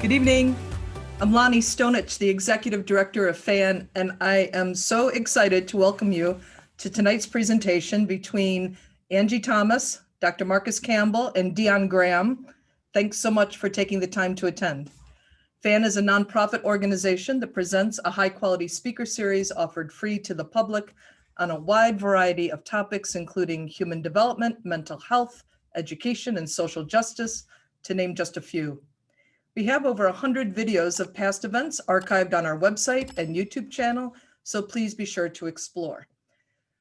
Good evening. I'm Lonnie Stonich, the Executive Director of FAN, and I am so excited to welcome you to tonight's presentation between Angie Thomas, Dr. Marcus Campbell, and Dion Graham. Thanks so much for taking the time to attend. FAN is a nonprofit organization that presents a high-quality speaker series offered free to the public on a wide variety of topics, including human development, mental health, education, and social justice, to name just a few. We have over 100 videos of past events archived on our website and YouTube channel, so please be sure to explore.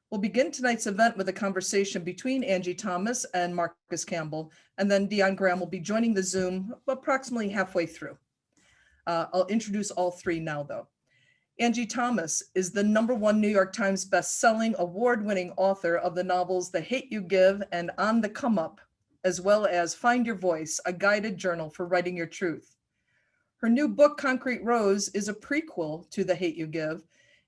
We'll begin tonight's event with a conversation between Angie Thomas and Marcus Campbell, and then Dion Graham will be joining the Zoom approximately halfway through. I'll introduce all three now, though. Angie Thomas is the #1 New York Times best-selling, award-winning author of the novels The Hate You Give and On the Come Up, as well as Find Your Voice, a guided journal for writing your truth. Her new book, Concrete Rose, is a prequel to The Hate You Give,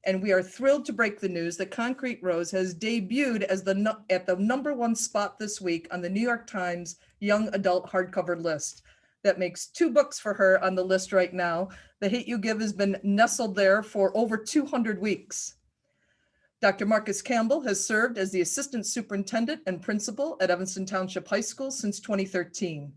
and we are thrilled to break the news that Concrete Rose has debuted as at the #1 spot this week on the New York Times Young Adult Hardcover list. That makes 2 books for her on the list right now. The Hate You Give has been nestled there for over 200 weeks. Dr. Marcus Campbell has served as the Assistant Superintendent and Principal at Evanston Township High School since 2013.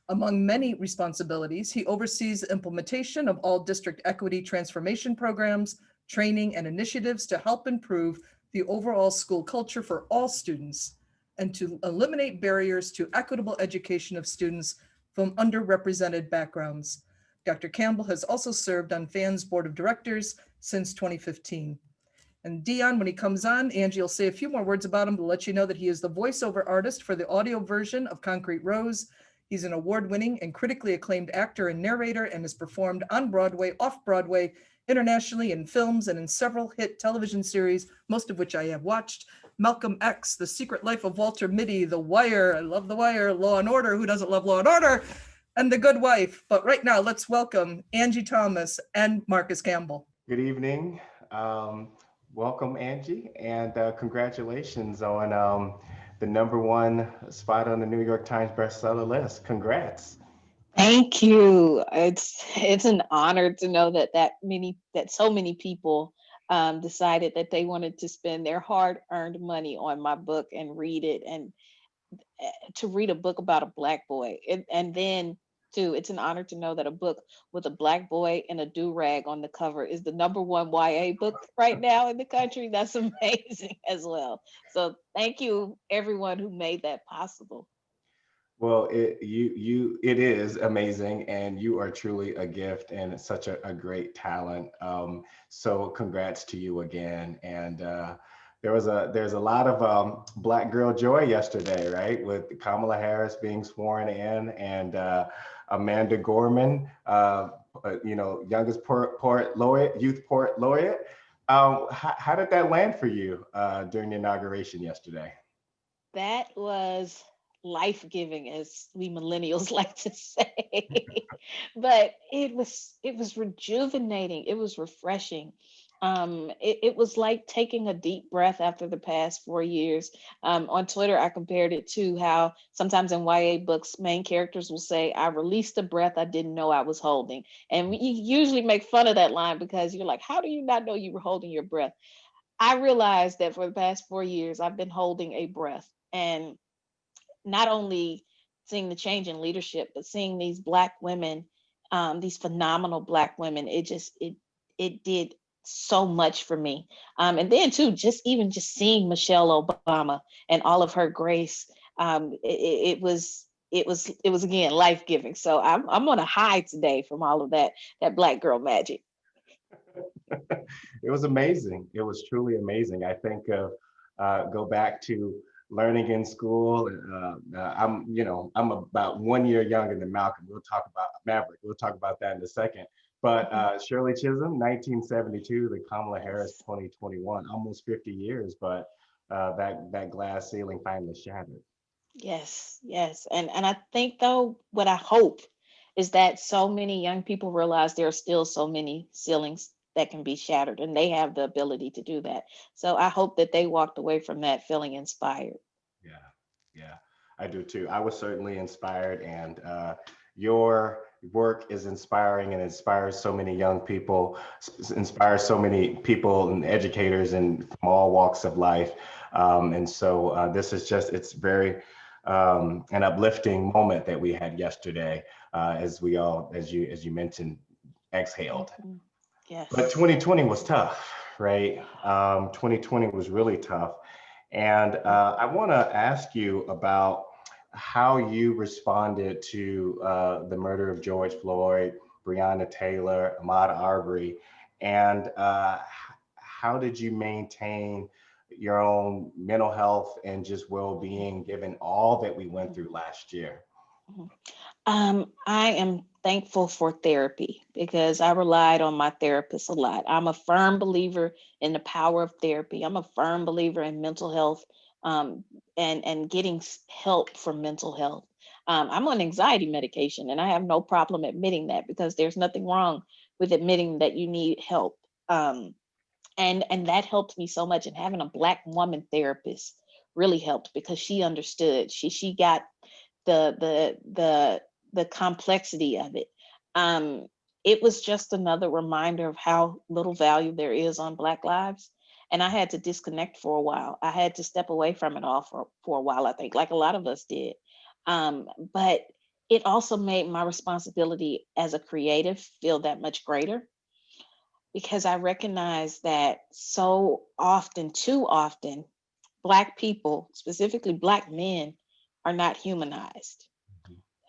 Among many responsibilities, he oversees the implementation of all district equity transformation programs, training, and initiatives to help improve the overall school culture for all students and to eliminate barriers to equitable education of students from underrepresented backgrounds. Dr. Campbell has also served on FAN's Board of Directors since 2015. And Dion, when he comes on, Angie will say a few more words about him to let you know that he is the voiceover artist for the audio version of Concrete Rose. He's an award-winning and critically acclaimed actor and narrator and has performed on Broadway, off-Broadway, internationally in films and in several hit television series, most of which I have watched. Malcolm X, The Secret Life of Walter Mitty, The Wire, I love The Wire, Law and Order, who doesn't love Law and Order, and The Good Wife. But right now, let's welcome Angie Thomas and Marcus Campbell. Good evening. Welcome, Angie, and congratulations on the #1 spot on the New York Times bestseller list. Congrats. Thank you. It's an honor to know that so many people decided that they wanted to spend their hard-earned money on my book and read it, and to read a book about a Black boy. And then too, it's an honor to know that a book with a Black boy and a do-rag on the cover is the #1 YA book right now in the country. That's amazing as well. So thank you, everyone who made that possible. Well, it is amazing, and you are truly a gift and such a great talent. So congrats to you again. And there's a lot of Black girl joy yesterday, right? With Kamala Harris being sworn in and Amanda Gorman, youngest poet laureate, youth poet laureate. How did that land for you during the inauguration yesterday? That was life-giving, as we millennials like to say. But it was rejuvenating. It was refreshing. It was like taking a deep breath after the past 4 years. On Twitter, I compared it to how sometimes in YA books, main characters will say, "I released a breath I didn't know I was holding." And you usually make fun of that line because you're like, how do you not know you were holding your breath? I realized that for the past 4 years, I've been holding a breath. And not only seeing the change in leadership, but seeing these Black women, these phenomenal Black women, it did so much for me. And then too, just seeing Michelle Obama and all of her grace, it was again life-giving. So I'm on a high today from all of that Black girl magic. It was amazing. It was truly amazing. I think go back to learning in school. I'm about 1 year younger than Malcolm. We'll talk about Maverick. We'll talk about that in a second. But Shirley Chisholm, 1972, the Kamala Harris, 2021, almost 50 years, but that glass ceiling finally shattered. Yes, yes. And I think though, what I hope is that so many young people realize there are still so many ceilings that can be shattered, and they have the ability to do that. So I hope that they walked away from that feeling inspired. Yeah, yeah, I do too. I was certainly inspired, and Your work is inspiring and inspires so many young people, inspires so many people and educators and from all walks of life. And so this is just, it's very an uplifting moment that we had yesterday as we all, as you mentioned, exhaled. Mhm. But Yes. 2020 was tough, right? 2020 was really tough. And I want to ask you about how you responded to the murder of George Floyd, Breonna Taylor, Ahmaud Arbery, and how did you maintain your own mental health and just well-being given all that we went through last year? Mhm. I am thankful for therapy because I relied on my therapist a lot. I'm a firm believer in the power of therapy. I'm a firm believer in mental health, um, and getting help for mental health. I'm on anxiety medication, and I have no problem admitting that because there's nothing wrong with admitting that you need help. And that helped me so much. And having a Black woman therapist really helped because she understood. She got the complexity of it. Um, it was just another reminder of how little value there is on Black lives. And I had to disconnect for a while. I had to step away from it all for a while, I think, like a lot of us did. But it also made my responsibility as a creative feel that much greater because I recognize that so often, too often, Black people, specifically Black men, are not humanized.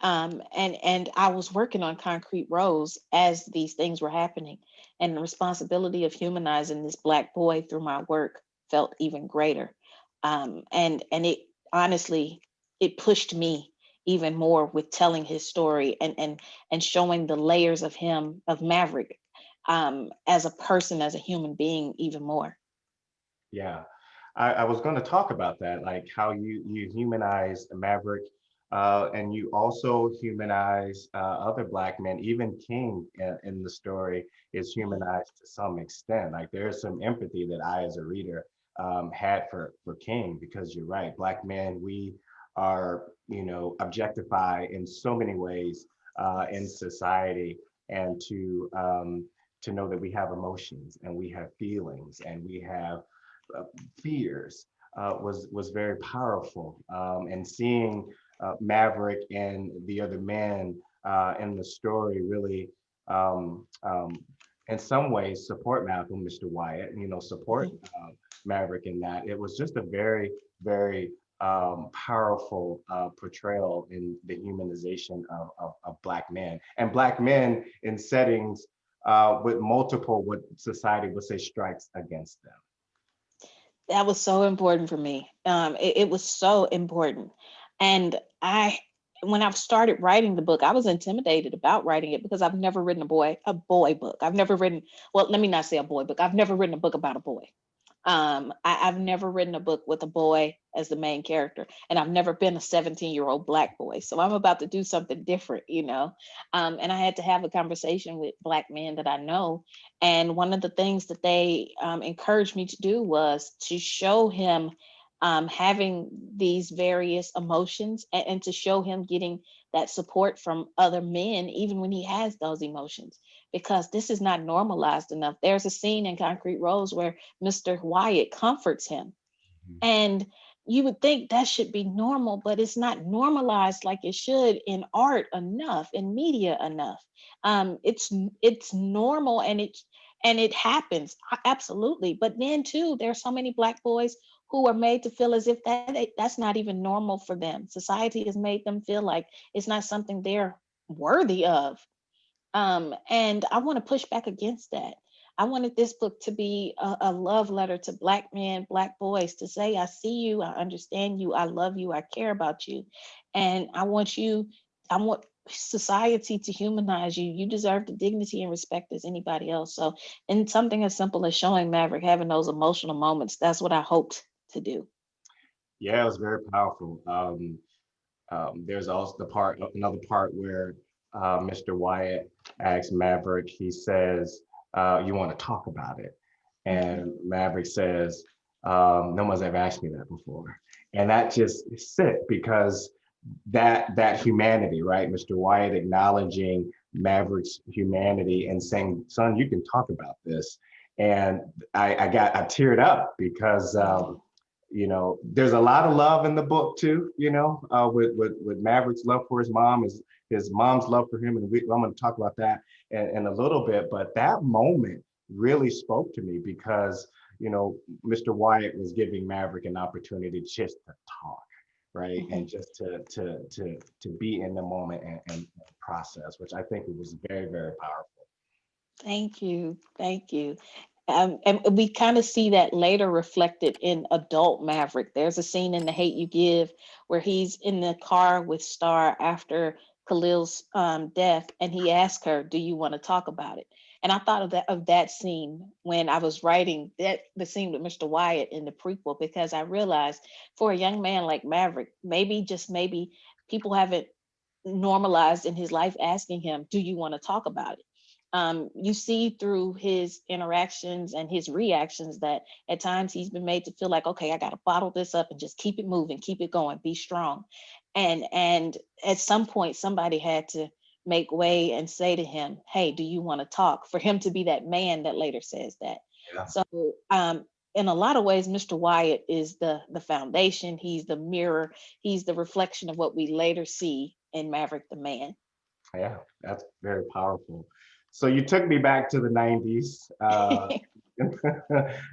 And I was working on concrete rows as these things were happening, and the responsibility of humanizing this Black boy through my work felt even greater. And it honestly, it pushed me even more with telling his story and showing the layers of him, of Maverick, as a person, as a human being, even more. Yeah, I was going to talk about that, like how you humanize Maverick, and you also humanize other Black men. Even King in the story is Mhm. humanized to some extent. Like there's some empathy that I, as a reader, had for King, because you're right, Black men, we are, objectified in so many ways in Yes. society, and to know that we have emotions and we have feelings and we have uh, fears was very powerful. And seeing Maverick and the other men in the story really, um, um, in some ways, support Malcolm, Mr. Wyatt, support Mhm. Maverick in that. It was just a very, very powerful portrayal in the humanization of Black men and Black men in settings with multiple, what society would say, strikes against them. That was so important for me. It was so important. And when I started writing the book, I was intimidated about writing it because I've never written a boy book. I've never written, well, let me not say a boy book. I've never written a book about a boy. I've never written a book with a boy as the main character, and I've never been a 17-year-old Black boy. So I'm about to do something different, you know. And I had to have a conversation with Black men that I know. And one of the things that they encouraged me to do was to show him having these various emotions, and to show him getting that support from other men, even when he has those emotions, because this is not normalized enough. There's a scene in Concrete Rose where Mr. Wyatt comforts him. And you would think that should be normal, but it's not normalized like it should in art enough, in media enough. It's normal, and it happens, absolutely. But then too, there are so many Black boys who are made to feel as if that's not even normal for them. Society has made them feel like it's not something they're worthy of. And I want to push back against that. I wanted this book to be a love letter to Black men, Black boys, to say, I see you, I understand you, I love you, I care about you. And I want society to humanize you. You deserve the dignity and respect as anybody else. So, in something as simple as showing Maverick having those emotional moments, that's what I hoped to do. Yeah, it was very powerful. There's also another part where Mr. Wyatt asks Maverick, he says, you want to talk about it? Mhm. And Maverick says, no one's ever asked me that before. And that just is sick because that humanity, right? Mr. Wyatt acknowledging Maverick's humanity and saying, son, you can talk about this. And I teared up because there's a lot of love in the book too, with Maverick's love for his mom, his mom's love for him. And I'm going to talk about that in a little bit, but that moment really spoke to me because, Mr. Wyatt was giving Maverick an opportunity just to talk, right? Mhm. And just to be in the moment and process, which I think was very, very powerful. Thank you. Thank you. And we kind of see that later reflected in adult Maverick. There's a scene in The Hate You Give where he's in the car with Starr after Khalil's death, and he asks her, "Do you want to talk about it?" And I thought of that scene when I was writing the scene with Mr. Wyatt in the prequel, because I realized for a young man like Maverick, maybe just maybe people haven't normalized in his life asking him, "Do you want to talk about it?" You see through his interactions and his reactions that at times he's been made to feel like, okay, I got to bottle this up and just keep it moving, keep it going, be strong. And at some point, somebody had to make way and say to him, "Hey, do you want to talk?" For him to be that man that later says that. Yeah. So in a lot of ways, Mr. Wyatt is the foundation. He's the mirror. He's the reflection of what we later see in Maverick the man. Yeah, that's very powerful. So you took me back to the 90s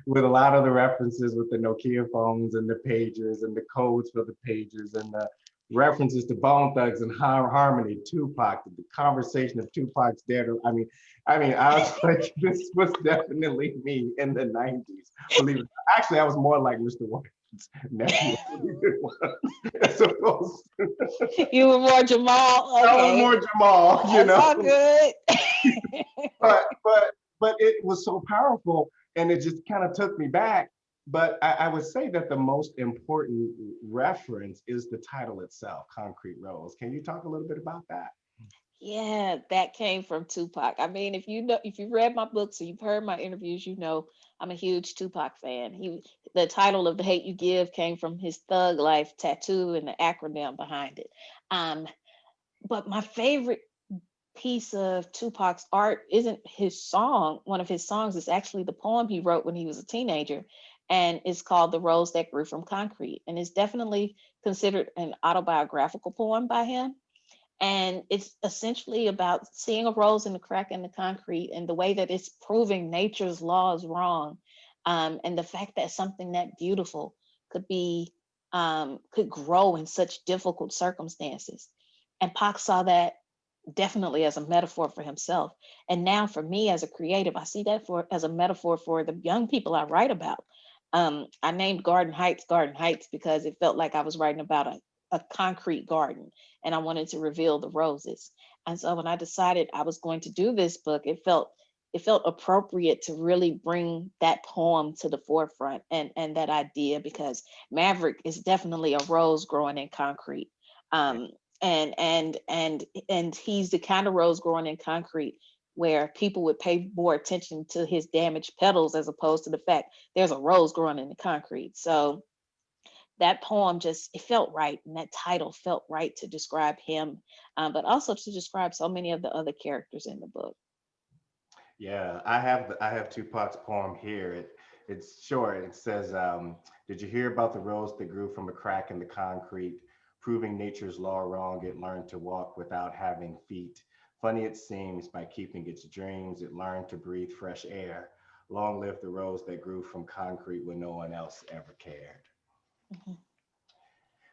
with a lot of the references with the Nokia phones and the pagers and the codes for the pagers and the references to Bone Thugs and Harmony, Tupac, the conversation of Tupac's dad. I was like, this was definitely me in the 90s. Believe it. Actually, I was more like Mr. Wyatt's nephew. I suppose. You were more Jamal. I was Okay. more Jamal, That's all good. but but it was so powerful, and it just kind of took me back. But I would say that the most important reference is the title itself, Concrete Rose. Can you talk a little bit about that? Yeah, that came from Tupac. I mean, if you read my books or you've heard my interviews, you know I'm a huge Tupac fan. The title of The Hate You Give came from his Thug Life tattoo and the acronym behind it. Um, but my favorite piece of Tupac's art isn't his song. One of his songs is actually the poem he wrote when he was a teenager, and it's called "The Rose That Grew from Concrete." And it's definitely considered an autobiographical poem by him. And it's essentially about seeing a rose in the crack in the concrete and the way that it's proving nature's laws wrong. And the fact that something that beautiful could be could grow in such difficult circumstances. And Pac saw that definitely as a metaphor for himself. And now for me as a creative, I see that for as a metaphor for the young people I write about. I named Garden Heights because it felt like I was writing about a concrete garden, and I wanted to reveal the roses. And so when I decided I was going to do this book, it felt appropriate to really bring that poem to the forefront and that idea, because Maverick is definitely a rose growing in concrete. Yeah. And he's the kind of rose growing in concrete where people would pay more attention to his damaged petals as opposed to the fact there's a rose growing in the concrete. So that poem just, it felt right, and that title felt right to describe him, but also to describe so many of the other characters in the book. Yeah, I have Tupac's poem here. It's short. It says, "Did you hear about the rose that grew from a crack in the concrete, proving nature's law wrong? It learned to walk without having feet. Funny it seems, by keeping its dreams, it learned to breathe fresh air. Long live the rose that grew from concrete when no one else ever cared." Mhm.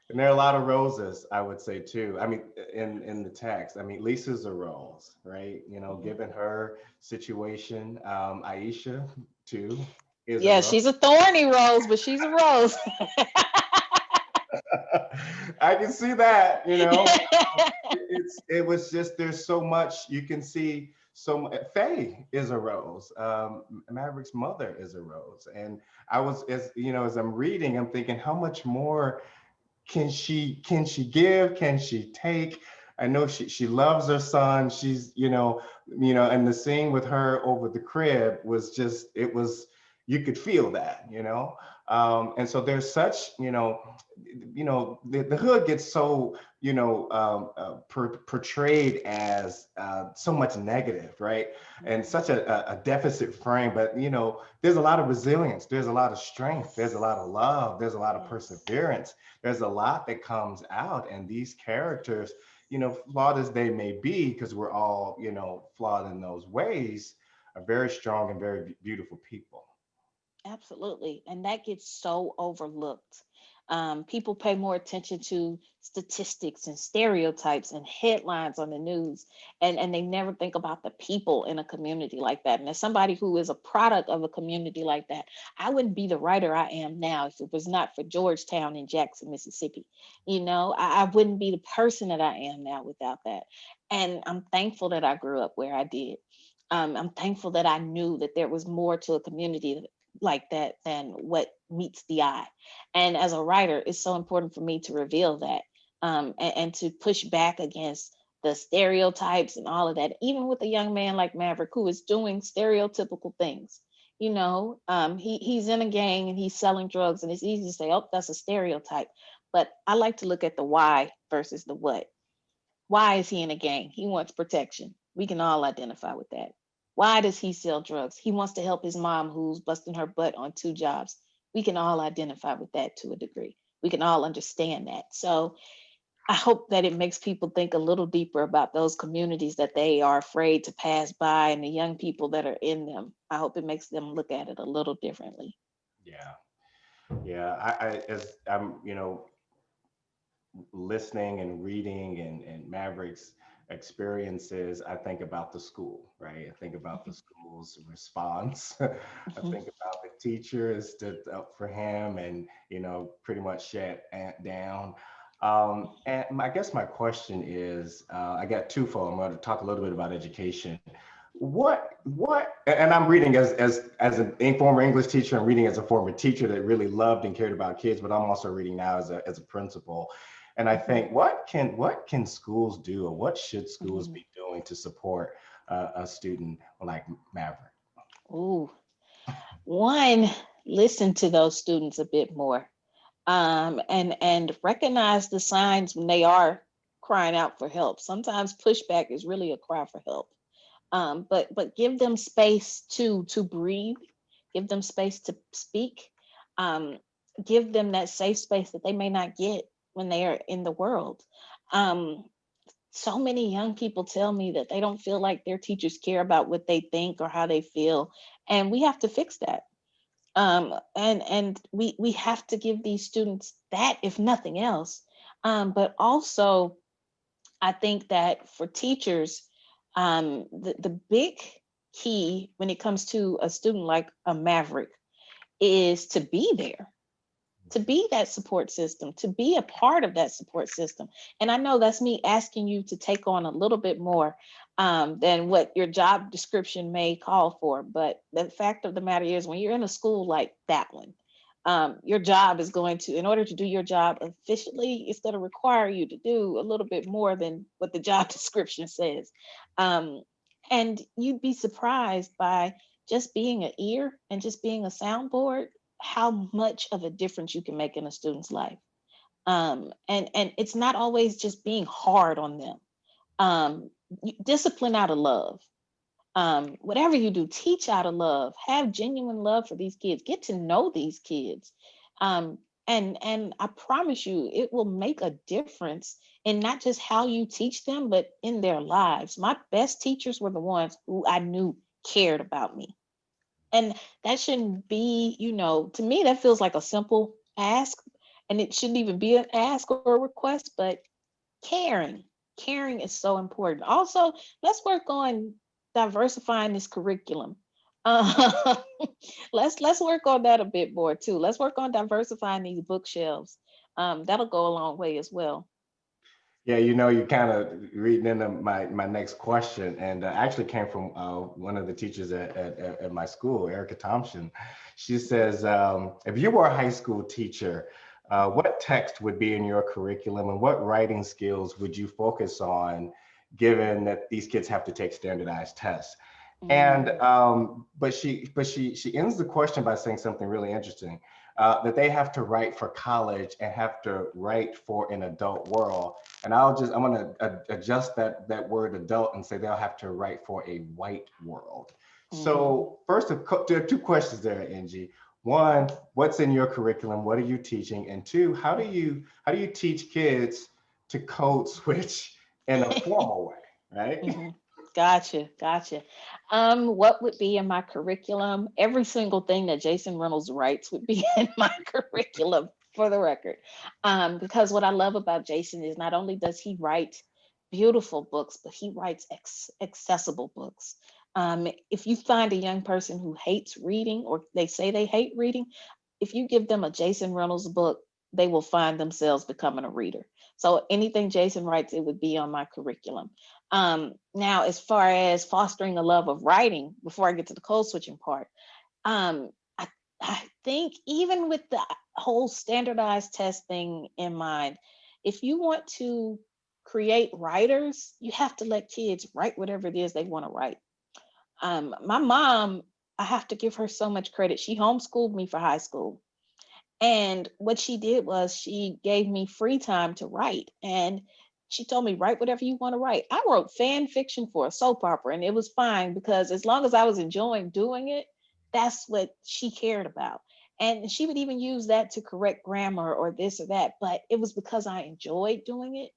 And there are a lot of roses, I would say too. I mean, in the text, I mean, Lisa's a rose, right? Mhm. Given her situation, Aisha too is a Yeah, rose. she's a thorny rose, but she's a rose. I can see that. It was just there's so much you can see. Faye is a rose. Maverick's mother is a rose, and I was as I'm reading, I'm thinking how much more can she give, can she take. I know she loves her son. She's and the scene with her over the crib was just, it was, you could feel that. And so there's such, the hood gets so, portrayed as so much negative, right? And such a deficit frame, but, there's a lot of resilience, there's a lot of strength, there's a lot of love, there's a lot of Yes. perseverance, there's a lot that comes out. And these characters, flawed as they may be, because we're all, flawed in those ways, are very strong and very beautiful people. Absolutely. And that gets so overlooked. People pay more attention to statistics and stereotypes and headlines on the news, and they never think about the people in a community like that. And as somebody who is a product of a community like that, I wouldn't be the writer I am now if it was not for Georgetown and Jackson, Mississippi. I wouldn't be the person that I am now without that. And I'm thankful that I grew up where I did. I'm thankful that I knew that there was more to a community like that than what meets the eye. And as a writer, it's so important for me to reveal that, and to push back against the stereotypes and all of that, even with a young man like Maverick who is doing stereotypical things. He's in a gang and he's selling drugs, and it's easy to say, oh, that's a stereotype. But I like to look at the why versus the what. Why is he in a gang? He wants protection. We can all identify with that. Why does he sell drugs? He wants to help his mom who's busting her butt on two jobs. We can all identify with that to a degree. We can all understand that. So I hope that it makes people think a little deeper about those communities that they are afraid to pass by and the young people that are in them. I hope it makes them look at it a little differently. Yeah. Yeah. As I'm, listening and reading and Maverick's experiences, I think about the school, right? I think about the school's response. I Mhm. think about the teachers stood up for him and, pretty much shut down. And I guess my question is, I got twofold. I'm going to talk a little bit about education. And I'm reading as a former English teacher, I'm reading as a former teacher that really loved and cared about kids, but I'm also reading now as a principal. And I Mhm. think, what can schools do, or what should schools Mhm. be doing to support a student like Maverick? Ooh, one, listen to those students a bit more, and recognize the signs when they are crying out for help. Sometimes pushback is really a cry for help. But give them space to breathe, give them space to speak, um, give them that safe space that they may not get when they are in the world. Um, so many young people tell me that they don't feel like their teachers care about what they think or how they feel, and we have to fix that. And we have to give these students that, if nothing else. But also, I think that for teachers, the big key when it comes to a student like a Maverick is to be there, to be that support system, to be a part of that support system. And I know that's me asking you to take on a little bit more, than what your job description may call for. But the fact of the matter is, when you're in a school like that one, your job is going to, in order to do your job efficiently, it's going to require you to do a little bit more than what the job description says. Um, and you'd be surprised by just being an ear and just being a soundboard, how much of a difference you can make in a student's life. And it's not always just being hard on them. Discipline out of love. Whatever you do, teach out of love. Have genuine love for these kids. Get to know these kids. Um, and I promise you, it will make a difference in not just how you teach them, but in their lives. My best teachers were the ones who I knew cared about me. And that shouldn't be, to me, that feels like a simple ask. And it shouldn't even be an ask or a request, but caring. Caring is so important. Also, let's work on diversifying this curriculum. Uh, let's work on that a bit more too. Let's work on diversifying these bookshelves. That'll go a long way as well. Yeah, you kind of reading into my next question, and actually came from one of the teachers at my school, Erica Thompson. She says, if you were a high school teacher, what text would be in your curriculum, and what writing skills would you focus on, given that these kids have to take standardized tests? And Mm, but she ends the question by saying something really interesting. that they have to write for college and have to write for an adult world. And I'm going to adjust that word adult and say they'll have to write for a white world. Mhm. So first, there are two questions there, Angie. One, what's in your curriculum? What are you teaching? And two, how do you teach kids to code switch in a formal way, right? Mhm. Gotcha, gotcha. What would be in my curriculum? Every single thing that Jason Reynolds writes would be in my curriculum, for the record. Because what I love about Jason is not only does he write beautiful books, but he writes accessible books. If you find a young person who hates reading, or they say they hate reading, if you give them a Jason Reynolds book, they will find themselves becoming a reader. So anything Jason writes, it would be on my curriculum. Now, as far as fostering a love of writing, before I get to the code switching part, um, I, I think even with the whole standardized testing in mind, if you want to create writers, you have to let kids write whatever it is they want to write. My mom, I have to give her so much credit. She homeschooled me for high school. And what she did was she gave me free time to write. And she told me, write whatever you want to write. I wrote fan fiction for a soap opera, and it was fine because as long as I was enjoying doing it, that's what she cared about. And she would even use that to correct grammar or this or that. But it was because I enjoyed doing it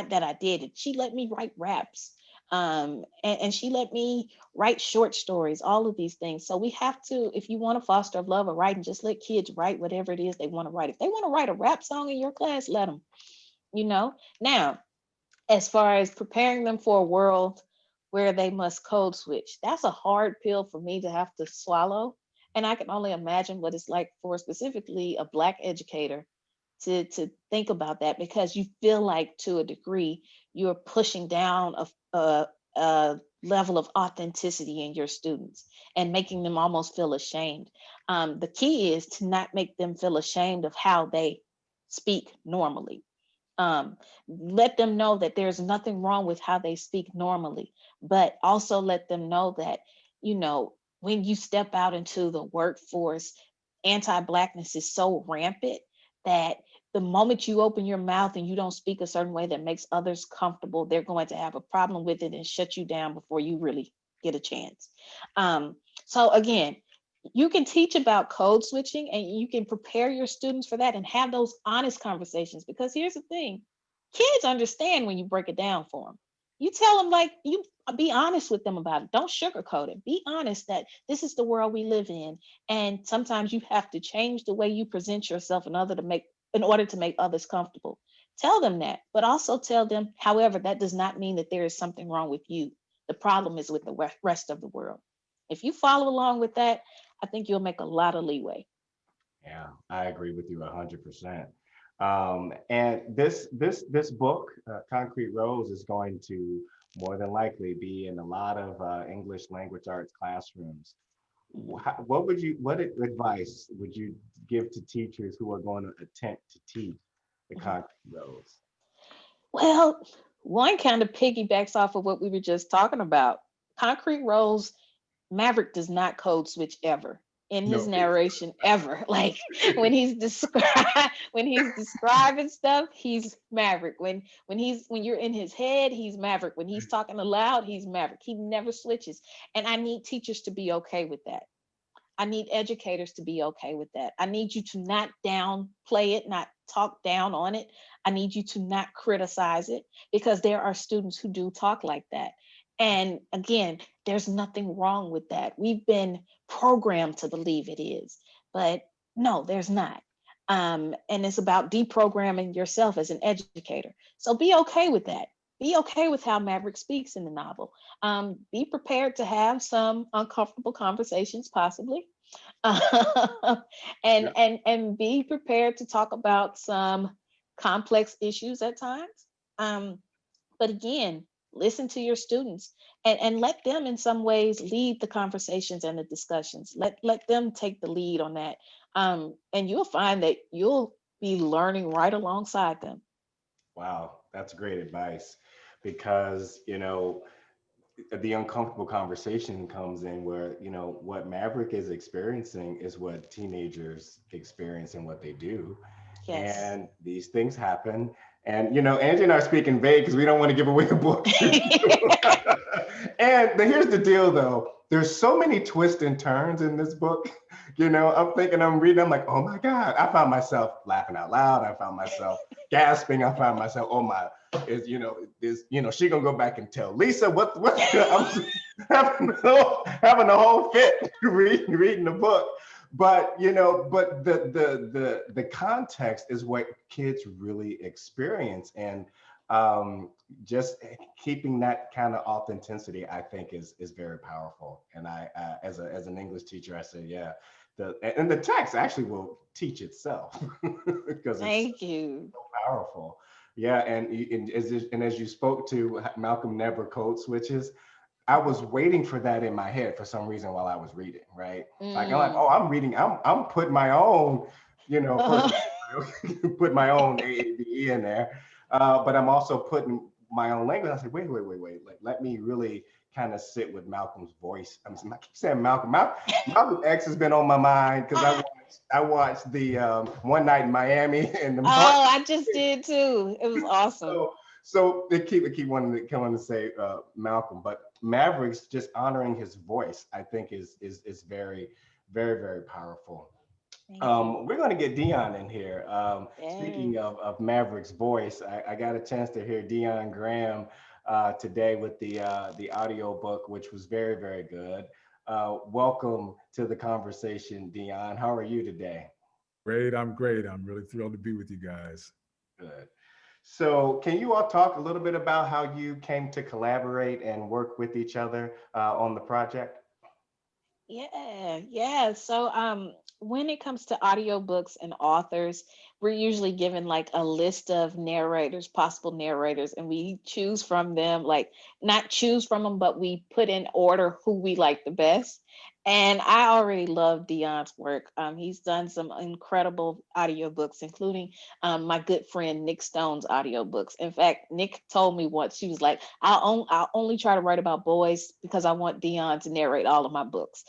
that I did it. She let me write raps. And she let me write short stories, all of these things. So we have to, if you want to foster a love of writing, just let kids write whatever it is they want to write. If they want to write a rap song in your class, let them, you know. Now, as far as preparing them for a world where they must code switch, that's a hard pill for me to have to swallow. And I can only imagine what it's like for specifically a Black educator to think about that, because you feel like to a degree you're pushing down a level of authenticity in your students and making them almost feel ashamed. The key is to not make them feel ashamed of how they speak normally. um, Let them know that there's nothing wrong with how they speak normally, but also let them know that, when you step out into the workforce, anti-Blackness is so rampant that the moment you open your mouth and you don't speak a certain way that makes others comfortable, they're going to have a problem with it and shut you down before you really get a chance. Um, so again, you can teach about code switching and you can prepare your students for that and have those honest conversations, because here's the thing: kids understand when you break it down for them. You tell them, like, you be honest with them about it. Don't sugarcoat it. Be honest that this is the world we live in, and sometimes you have to change the way you present yourself in order to make others comfortable. Tell them that, but also tell them, however, that does not mean that there is something wrong with you. The problem is with the rest of the world. If you follow along with that, I think you'll make a lot of leeway. Yeah, I agree with you 100%. And this book, Concrete Rose, is going to more than likely be in a lot of English language arts classrooms. What advice would you give to teachers who are going to attempt to teach the Mhm. Concrete Rose? Well, one kind of piggybacks off of what we were just talking about. Concrete Rose, Maverick does not code switch ever in his No. narration ever. Like when he's describing stuff, he's Maverick. When you're in his head, he's Maverick. When he's talking aloud, he's Maverick. He never switches. And I need teachers to be okay with that. I need educators to be okay with that. I need you to not downplay it, not talk down on it. I need you to not criticize it, because there are students who do talk like that. And again, there's nothing wrong with that. We've been programmed to believe it is, but no, there's not. And it's about deprogramming yourself as an educator. So be okay with that. Be okay with how Maverick speaks in the novel. Be prepared to have some uncomfortable conversations, possibly, and Yeah. be prepared to talk about some complex issues at times. Um, but again, listen to your students and let them, in some ways, lead the conversations and the discussions. Let them take the lead on that, and you'll find that you'll be learning right alongside them. Wow, that's great advice because, the uncomfortable conversation comes in where, you know, what Maverick is experiencing is what teenagers experience and what they do. Yes. And these things happen. And, you know, Angie and I are speaking vague because we don't want to give away the book. And but here's the deal though. There's so many twists and turns in this book. You know, I'm thinking, I'm reading, I'm like, oh my God. I found myself laughing out loud. I found myself gasping. I found myself, oh my, she gonna go back and tell Lisa what I'm just having a whole fit reading the book. But you know, but the context is what kids really experience. And just keeping that kind of authenticity, I think, is very powerful. And I, as an English teacher, I say, yeah, and the text actually will teach itself because it's Thank you. so powerful. Yeah, and as you spoke to Malcolm never code switches, I was waiting for that in my head for some reason while I was reading, right? Like I'm like, Mm. oh, I'm reading, I'm putting my own, you know, first Uh-huh. put my own AAVE in there, but I'm also putting my own language. I said, wait, like let me really kind of sit with Malcolm's voice. I keep saying Malcolm X has been on my mind because I watched the One Night in Miami and the Martin. Oh, I just did too. It was awesome. So they keep wanting to say Malcolm, but Maverick's just honoring his voice, I think is very, very, very powerful. Thank you. We're going to get Dion in here. Yes. Speaking of Maverick's voice, I got a chance to hear Dion Graham today with the audio book, which was very, very good. Welcome to the conversation, Dion. How are you today? Great, I'm great. I'm really thrilled to be with you guys. Good. So, can you all talk a little bit about how you came to collaborate and work with each other on the project? Yeah. So when it comes to audiobooks and authors, we're usually given like a list of narrators, possible narrators, and we choose from them, like not choose from them, but we put in order who we like the best. And I already love Dion's work. He's done some incredible audiobooks, including my good friend Nick Stone's audiobooks. In fact, Nick told me once, she was like, I'll only try to write about boys because I want Dion to narrate all of my books.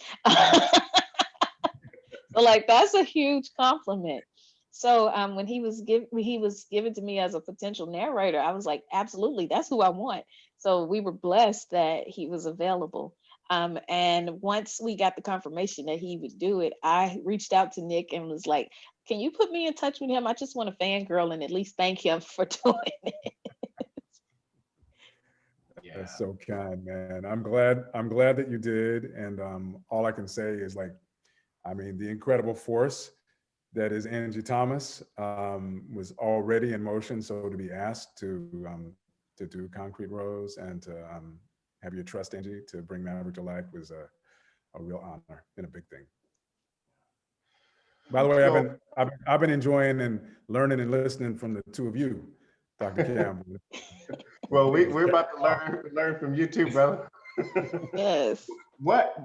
So like that's a huge compliment. So when he was given to me as a potential narrator, I was like, absolutely, that's who I want. So we were blessed that he was available. And once we got the confirmation that he would do it, I reached out to Nick and was like, can you put me in touch with him? I just want to fangirl and at least thank him for doing it. Yeah. That's so kind, man. I'm glad that you did. And all I can say is like, I mean, the incredible force that is Angie Thomas was already in motion. So to be asked to do Concrete Rose and to have your trust, Angie, to bring Maverick to life was a real honor and a big thing. By the way, So, I've been enjoying and learning and listening from the two of you, Dr. Campbell. well, It was we're very about to learn from you too, brother. Yes. What,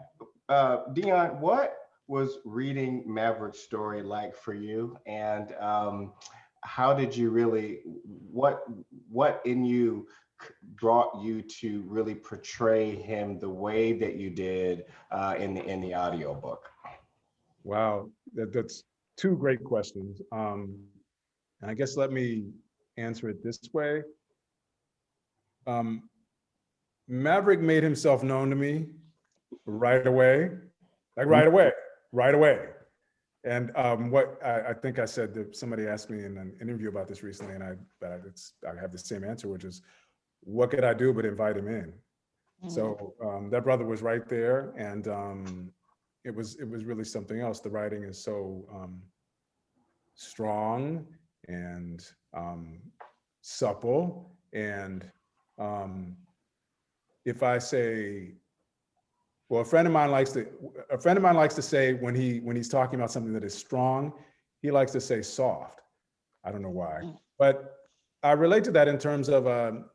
Dion? What was reading Maverick's story like for you, and how did you really what in you brought you to really portray him the way that you did in the audiobook? Wow, that's two great questions. And I guess let me answer it this way. Um, Maverick made himself known to me right away, like right away. And what I think I said that somebody asked me in an interview about this recently, and I have the same answer, which is, what could I do but invite him in? Mhm. So that brother was right there, and it was really something else. The writing is so strong and supple, and um, if I say, well, a friend of mine likes to say when he's talking about something that is strong, he likes to say soft. I don't know why, Mm. but I relate to that in terms of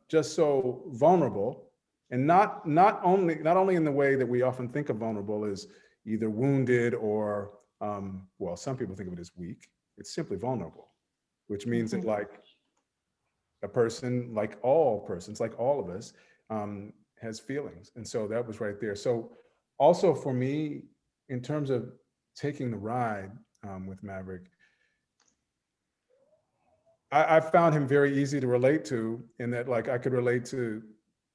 just so vulnerable, and not only in the way that we often think of vulnerable as either wounded or well, some people think of it as weak. It's simply vulnerable, which means that Mhm. like a person, like all persons, like all of us, has feelings. And so that was right there. So also for me, in terms of taking the ride with Maverick, I found him very easy to relate to, in that like I could relate to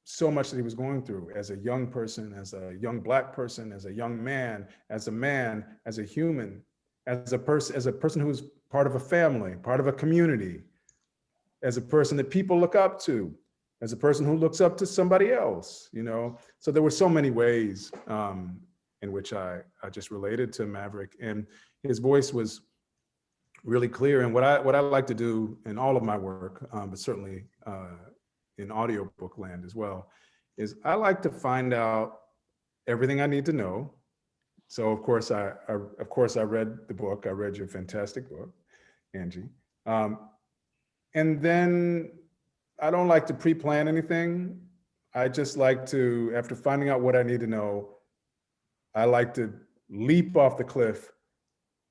so much that he was going through as a young person, as a young Black person, as a young man, as a human, as a person who's part of a family, part of a community, as a person that people look up to, as a person who looks up to somebody else, you know? So there were so many ways in which I just related to Maverick, and his voice was really clear. And what I like to do in all of my work, but certainly in audiobook land as well, is I like to find out everything I need to know. So of course I read the book. I read your fantastic book, Angie. And then I don't like to pre-plan anything. I just like to, after finding out what I need to know, I like to leap off the cliff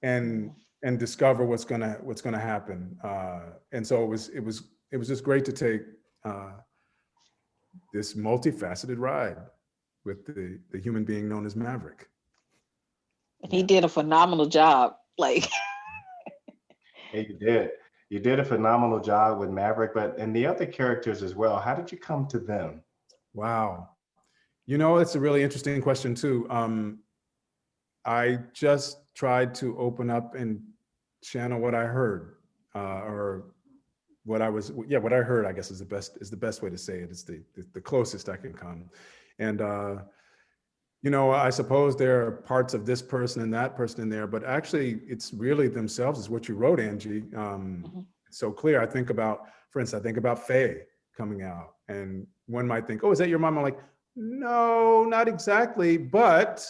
and discover what's gonna happen. And so it was just great to take this multifaceted ride with the human being known as Maverick. And he did a phenomenal job. Like, Yeah, you did. You did a phenomenal job with Maverick, but and the other characters as well. How did you come to them? Wow. You know, it's a really interesting question too. I just tried to open up and channel what I heard, or what I heard, I guess is the best way to say it. It's the closest I can come. And you know, I suppose there are parts of this person and that person in there, but actually it's really themselves, is what you wrote, Angie. So clear. For instance, I think about Faye coming out, and one might think, oh, is that your mom? I'm like, no, not exactly, but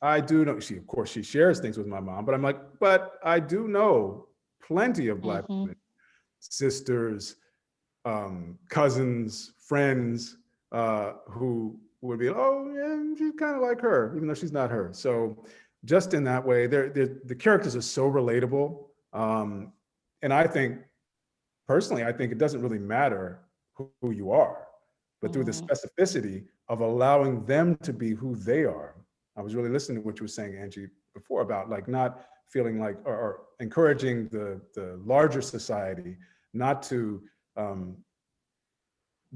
I do know, of course she shares things with my mom, but I'm like, but I do know plenty of Black women, sisters, cousins, friends, who would be, oh yeah, she's kind of like her, even though she's not her. So just in that way, the characters are so relatable. And I think, personally, I think it doesn't really matter who you are, but through the specificity of allowing them to be who they are. I was really listening to what you were saying, Angie, before, about like not feeling like, or encouraging the larger society not to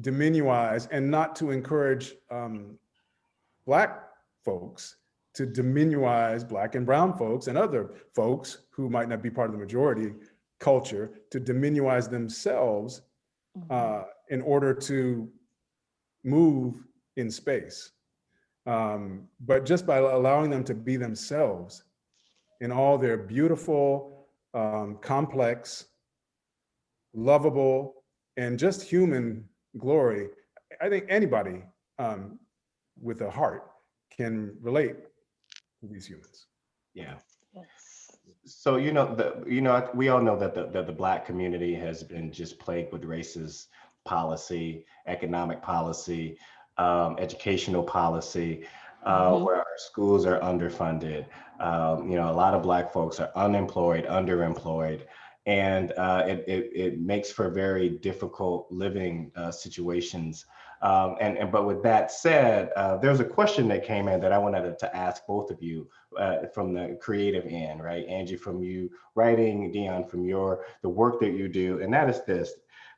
diminuize, and not to encourage Black folks to diminuize Black and brown folks and other folks who might not be part of the majority culture, to diminuize themselves in order to move in space. But just by allowing them to be themselves in all their beautiful, complex, lovable, and just human glory, I think anybody with a heart can relate to these humans. Yeah. yes. So we all know that the Black community has been just plagued with racist policy, economic policy, educational policy, where our schools are underfunded. A lot of Black folks are unemployed, underemployed, and it makes for very difficult living situations. But with that said, there's a question that came in that I wanted to ask both of you from the creative end, right? Angie, from you writing, Dion, from the work that you do, and that is this.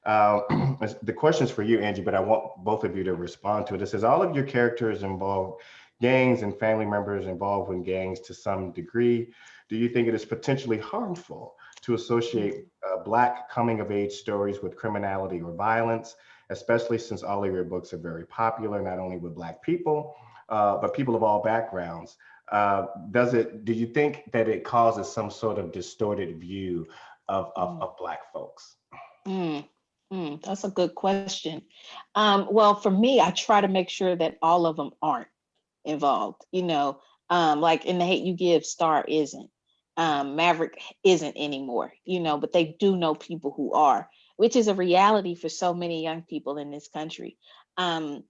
The question's for you, Angie, but I want both of you to respond to it. It says, all of your characters involve gangs and family members involved in gangs to some degree. Do you think it is potentially harmful to associate Black coming of age stories with criminality or violence, especially since all of your books are very popular, not only with Black people, but people of all backgrounds? Do you think that it causes some sort of distorted view of Black folks? That's a good question. Well, for me, I try to make sure that all of them aren't involved. Like in The Hate U Give, Starr isn't. Maverick isn't anymore, but they do know people who are, which is a reality for so many young people in this country. I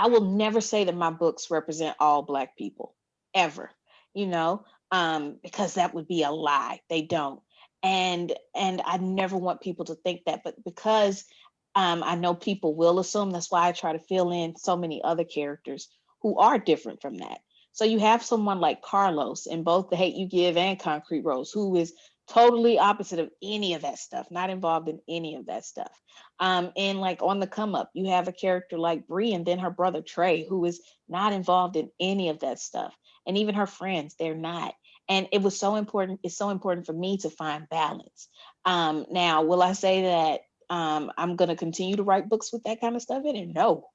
will never say that my books represent all Black people, ever, because that would be a lie. They don't. And I never want people to think that, but because I know people will assume. That's why I try to fill in so many other characters who are different from that. So you have someone like Carlos in both The Hate U Give and Concrete Rose, who is totally opposite of any of that stuff, not involved in any of that stuff. And like on The Come Up, you have a character like Bree and then her brother Trey, who is not involved in any of that stuff. And even her friends, they're not. And it was so important. It's so important for me to find balance. Now, will I say that I'm going to continue to write books with that kind of stuff in it? No,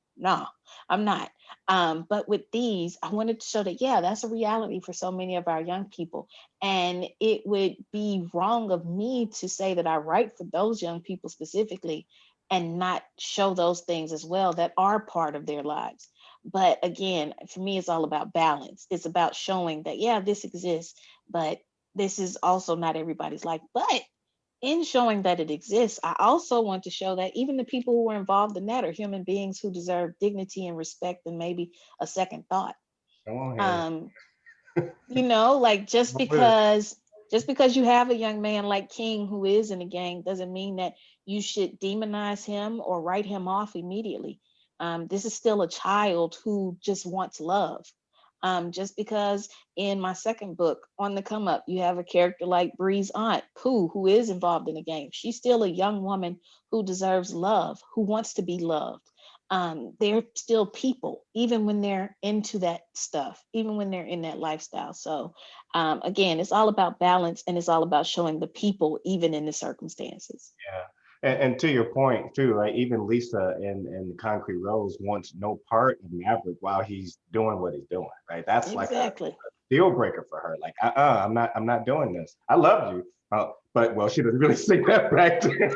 I'm not. But with these, I wanted to show that, yeah, that's a reality for so many of our young people. And it would be wrong of me to say that I write for those young people specifically and not show those things as well that are part of their lives. But again, for me, it's all about balance. It's about showing that, yeah, this exists, but this is also not everybody's life. But in showing that it exists, I also want to show that even the people who were involved in that are human beings who deserve dignity and respect and maybe a second thought. Come on here. Um, like just because you have a young man like King who is in a gang doesn't mean that you should demonize him or write him off immediately. This is still a child who just wants love. Just because in my second book, On the Come Up, you have a character like Bree's aunt, Pooh, who is involved in a gang. She's still a young woman who deserves love, who wants to be loved. They're still people, even when they're into that stuff, even when they're in that lifestyle. So again, it's all about balance and it's all about showing the people, even in the circumstances. Yeah. And to your point too, right? Even Lisa in Concrete Rose wants no part of Maverick while he's doing what he's doing, right? That's like a Exactly. deal breaker for her. Like, I'm not doing this. I love you. But well, she doesn't really say that back to him.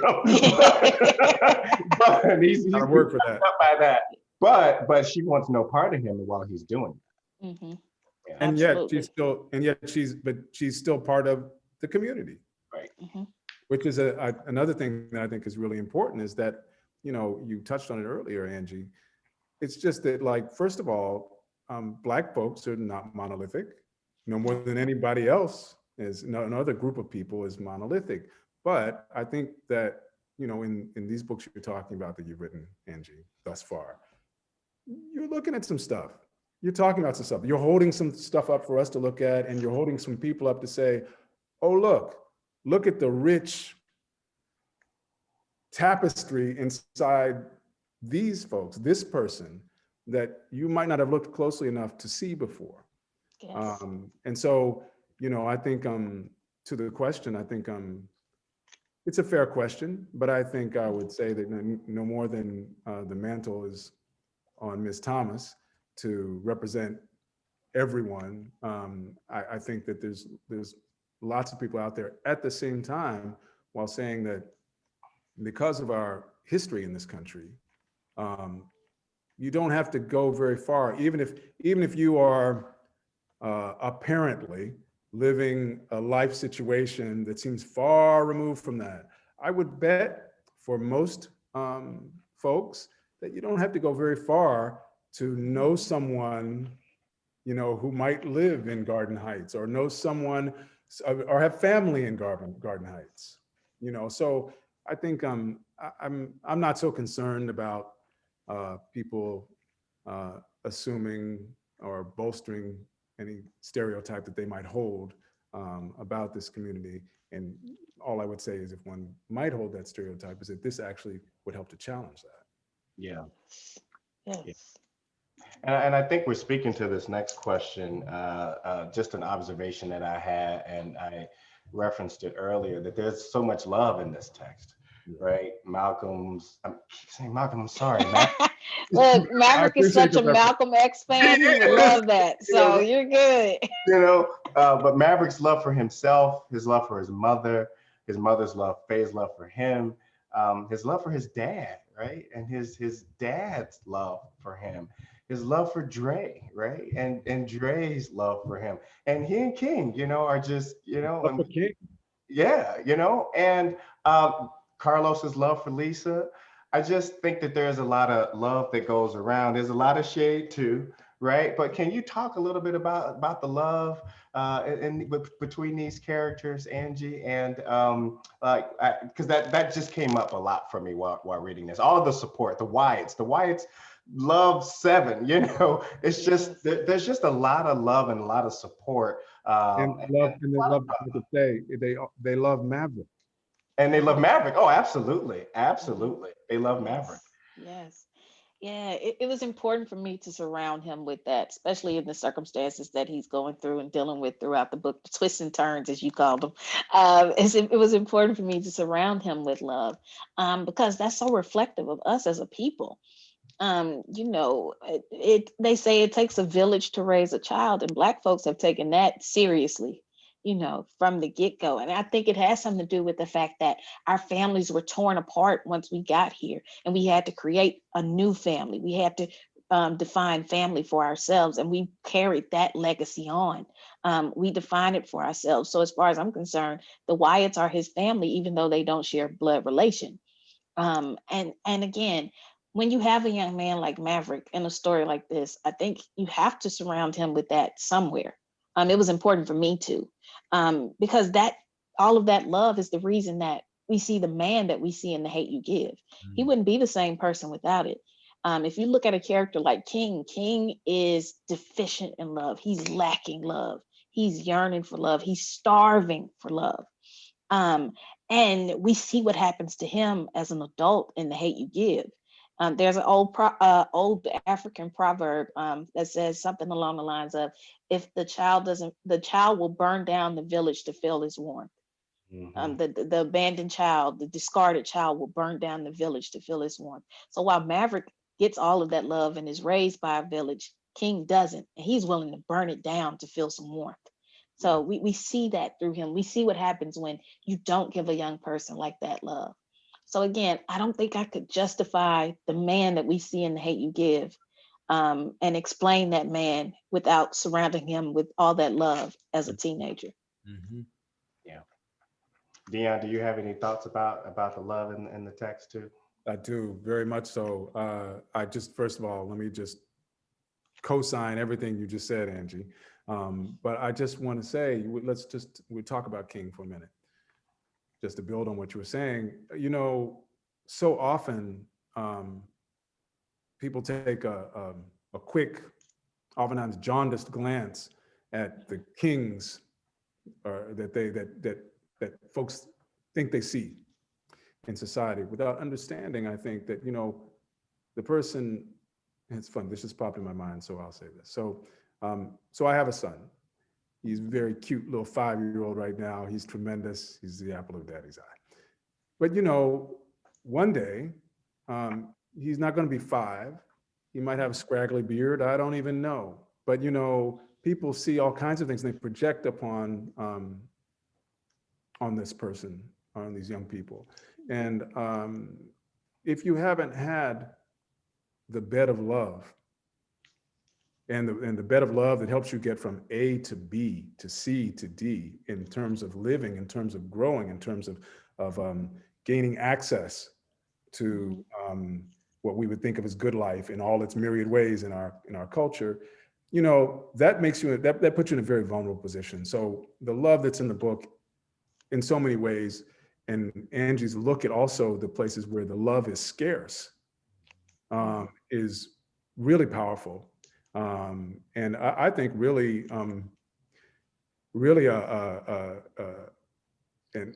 But he's Gotta work for that. up by that. But she wants no part of him while he's doing it. Mhm. Yeah. And yet Absolutely. she's still part of the community. Right. Mhm. Which is another thing that I think is really important is that, you touched on it earlier, Angie. It's just that, like, first of all, Black folks are not monolithic, no more than anybody else is. No, another group of people is monolithic. But I think that, in these books you're talking about that you've written, Angie, thus far, you're looking at some stuff. You're talking about some stuff. You're holding some stuff up for us to look at, and you're holding some people up to say, oh, look at the rich tapestry inside these folks, this person that you might not have looked closely enough to see before. Yes. And so, I think to the question, I think it's a fair question, but I think I would say that no more than the mantle is on Ms. Thomas to represent everyone. I think that there's lots of people out there at the same time, while saying that because of our history in this country, you don't have to go very far, even if you are apparently living a life situation that seems far removed from that. I would bet for most folks that you don't have to go very far to know someone, who might live in Garden Heights, or know someone, or have family in Garden Heights. So I think I'm not so concerned about people assuming or bolstering any stereotype that they might hold about this community. And all I would say is, if one might hold that stereotype, is that this actually would help to challenge that. Yeah. Yes. And I think we're speaking to this next question, just an observation that I had, and I referenced it earlier, that there's so much love in this text, right? I keep saying Malcolm, I'm sorry, man. Look, Maverick is appreciate such a the reference. Malcolm X fan. He would love that. So you're good. But Maverick's love for himself, his love for his mother's love, Faye's love for him, his love for his dad, right? And his dad's love for him, his love for Dre, right? And Dre's love for him. And he and King, are just, and King. yeah, and Carlos's love for Lisa. I just think that there's a lot of love that goes around. There's a lot of shade too, right? But can you talk a little bit about the love between these characters, Angie, and like because that just came up a lot for me while reading this. All of the support, the Wyatts love Seven. You know, it's just Yes. there's just a lot of love and a lot of support, And they love, like I say, they love Maverick. and they love Maverick. Oh, absolutely, Mhm. absolutely, they love Maverick. Yes. Yes. Yeah, it was important for me to surround him with that, especially in the circumstances that he's going through and dealing with throughout the book, the twists and turns, as you called them. It was important for me to surround him with love, because that's so reflective of us as a people. They say it takes a village to raise a child, and Black folks have taken that seriously, from the get-go. And I think it has something to do with the fact that our families were torn apart once we got here, and we had to create a new family. We had to define family for ourselves, and we carried that legacy on. We define it for ourselves. So as far as I'm concerned, the Wyatts are his family, even though they don't share blood relation. And again, when you have a young man like Maverick in a story like this, I think you have to surround him with that somewhere. It was important for me to, because that all of that love is the reason that we see the man that we see in The Hate U Give. He wouldn't be the same person without it. If you look at a character like King, King is deficient in love. He's lacking love. He's yearning for love. He's starving for love. Um, and we see what happens to him as an adult in The Hate U Give. There's an old African proverb that says something along the lines of, "If the child doesn't, the child will burn down the village to feel his warmth." Mhm. The abandoned child, the discarded child, will burn down the village to feel his warmth. So while Maverick gets all of that love and is raised by a village, King doesn't, and he's willing to burn it down to feel some warmth. Yeah. So we see that through him. We see what happens when you don't give a young person like that love. So again, I don't think I could justify the man that we see in The Hate U Give, and explain that man without surrounding him with all that love as a teenager. Mhm. Yeah. Dion, do you have any thoughts about the love in the text too? I do, very much so. I just, first of all, let me just co-sign everything you just said, Angie. But I just want to say, we talk about King for a minute, just to build on what you were saying. So often people take a quick, oftentimes jaundiced glance at the kings, or that folks think they see in society, without understanding, I think, that the person. It's fun. This just popped in my mind, so I'll say this. So I have a son. He's a very cute little 5-year-old right now. He's tremendous. He's the apple of daddy's eye. But one day, he's not going to be 5. He might have a scraggly beard. I don't even know. But people see all kinds of things, and they project upon on this person, on these young people. And if you haven't had the bed of love, and the bed of love that helps you get from A to B to C to D, in terms of living, in terms of growing, in terms of gaining access to what we would think of as good life in all its myriad ways in our culture, that makes you that puts you in a very vulnerable position. So the love that's in the book, in so many ways, and Angie's look at also the places where the love is scarce, is really powerful. And I think really, really an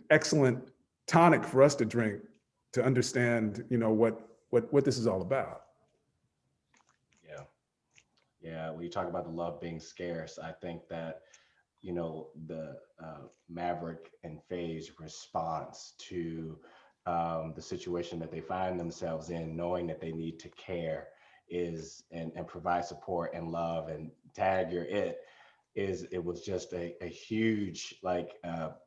excellent tonic for us to drink to understand, what this is all about. Yeah. Yeah. When you talk about the love being scarce, I think that, the Maverick and Faye's response to the situation that they find themselves in, knowing that they need to care and provide support and love and tag your it was just a huge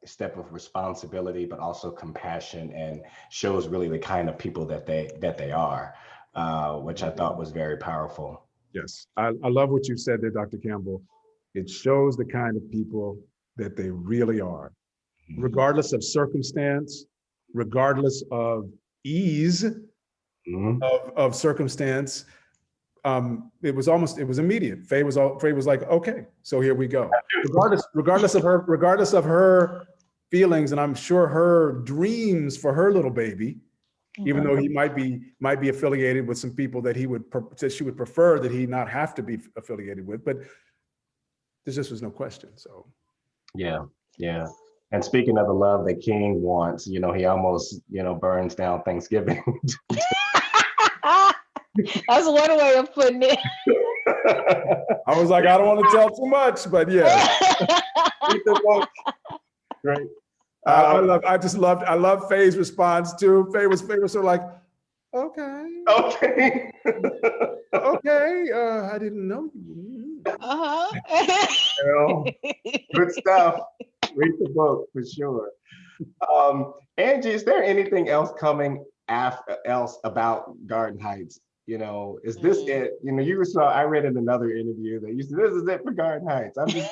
step of responsibility, but also compassion, and shows really the kind of people that they are, which I thought was very powerful. Yes, I love what you said there, Dr. Campbell. It shows the kind of people that they really are, regardless of circumstance, regardless of ease Mhm. of circumstance. it was immediate. Faye was like, okay, so here we go. Regardless of her feelings, and I'm sure her dreams for her little baby, even though he might be affiliated with some people that she would prefer that he not have to be affiliated with, but there just was no question. So Yeah, yeah. And speaking of the love that King wants, he almost, burns down Thanksgiving. That's one way of putting it. I was like, I don't want to tell too much, but yeah. Read the book. Great. I love Faye's response too. Faye was sort of like, okay. Okay. Okay, I didn't know you. Good stuff. Read the book for sure. Angie, is there anything else coming else about Garden Heights? Is this it? I read in another interview that you said, this is it for Garden Heights. I'm just,